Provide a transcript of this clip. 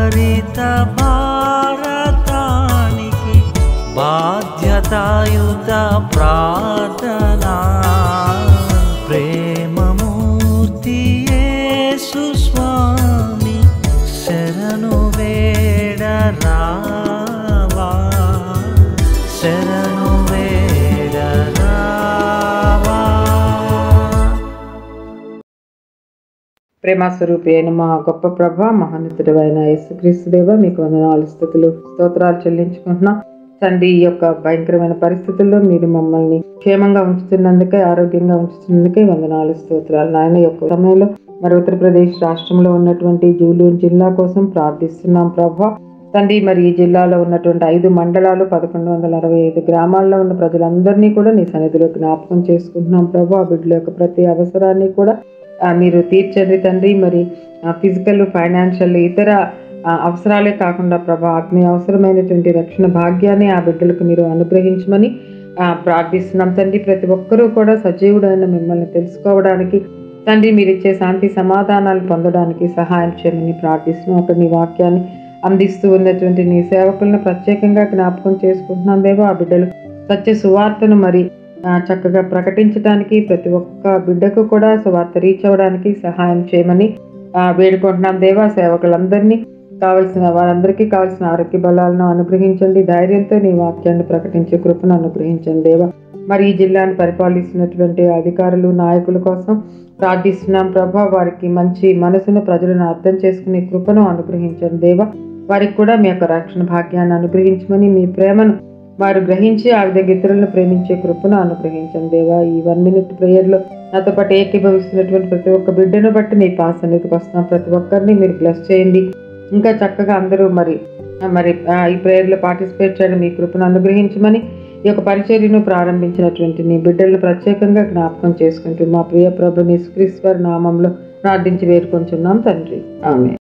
హరిత భారతానికి బాధ్యతాయుత ప్రార్థనా ప్రేమమూర్తి యేసు స్వామి శరణు వేడరావా శరణు వేడరావా. ప్రేమస్వరూపి అయిన మా గొప్ప ప్రభ మహోన్నతుడు అయిన యేసుక్రీస్తు దేవ మీకు వందనాలు స్తుతులు స్తోత్రాలు చెల్లించుకుంటున్నాం తండ్రి. ఈ యొక్క భయంకరమైన పరిస్థితుల్లో మీరు మమ్మల్ని క్షేమంగా ఉంచుతున్నందుకే ఆరోగ్యంగా ఉంచుతున్నందుకే వందనాలు స్తోత్రాలు నాయన. ఈ యొక్క సమయంలో మరి ఉత్తరప్రదేశ్ రాష్ట్రంలో ఉన్నటువంటి జూలూరు జిల్లా కోసం ప్రార్థిస్తున్నాం ప్రభా తండ్రి. మరి ఈ జిల్లాలో ఉన్నటువంటి 5 మండలాలు 1165 గ్రామాల్లో ఉన్న ప్రజలందరినీ కూడా నీ సన్నిధిలో జ్ఞాపకం చేసుకుంటున్నాం ప్రభా. ఆ బిడ్డల యొక్క ప్రతి అవసరాన్ని కూడా మీరు తీర్చండి తండ్రి. మరి ఫిజికల్ ఫైనాన్షియల్ ఇతర అవసరాలే కాకుండా ప్రభా ఆత్మీయ అవసరమైనటువంటి రక్షణ భాగ్యాన్ని ఆ బిడ్డలకు మీరు అనుగ్రహించమని ప్రార్థిస్తున్నాం తండ్రి. ప్రతి ఒక్కరూ కూడా సజీవుడైన మిమ్మల్ని తెలుసుకోవడానికి తండ్రి మీరు ఇచ్చే శాంతి సమాధానాలు పొందడానికి సహాయం చేయమని ప్రార్థిస్తున్నాం. అక్కడ నీ వాక్యాన్ని అందిస్తూ ఉన్నటువంటి నీ సేవకులను ప్రత్యేకంగా జ్ఞాపకం చేసుకుంటున్నాం దేవా. ఆ బిడ్డలు సత్య సువార్తను మరి చక్కగా ప్రకటించడానికి ప్రతి ఒక్క బిడ్డకు కూడా సువార్త రీచ్ అవ్వడానికి సహాయం చేయమని వేడుకుంటున్నాం దేవా. సేవకులందరినీ వారందరికీ కావాల్సిన ఆరోగ్య బలాలను అనుగ్రహించండి. ధైర్యంతో నీ వాక్యాన్ని ప్రకటించే కృపను అనుగ్రహించండి దేవా. మరి ఈ జిల్లాను పరిపాలిస్తున్నటువంటి అధికారులు నాయకుల కోసం ప్రార్థిస్తున్నాం ప్రభా. వారికి మంచి మనసును ప్రజలను అర్థం చేసుకునే కృపను అనుగ్రహించండి దేవా. వారికి కూడా మీ యొక్క రక్షణ భాగ్యాన్ని అనుగ్రహించమని మీ ప్రేమను వారు గ్రహించి ఆ విధంగా ఇతరులను ప్రేమించే కృపను అనుగ్రహించండి దేవా. ఈ 1 minute ప్రేయర్లో నాతో పాటు ఏకీభవిస్తున్నటువంటి ప్రతి ఒక్క బిడ్డను బట్టి నీ సన్నిధికి వస్తున్నాం. ప్రతి ఒక్కరిని మీరు బ్లెస్ చేయండి. ఇంకా చక్కగా అందరూ మరి ఈ ప్రేయర్లో పార్టిసిపేట్ చేయడం మీ కృపను అనుగ్రహించమని ఈ యొక్క పరిచర్యను ప్రారంభించినటువంటి నీ బిడ్డలను ప్రత్యేకంగా జ్ఞాపకం చేసుకుంటూ మా ప్రియ ప్రభుని యేసుక్రీస్తు వారి నామంలో ప్రార్థించి వేడుకొంచున్నాం తండ్రి. ఆమేన్.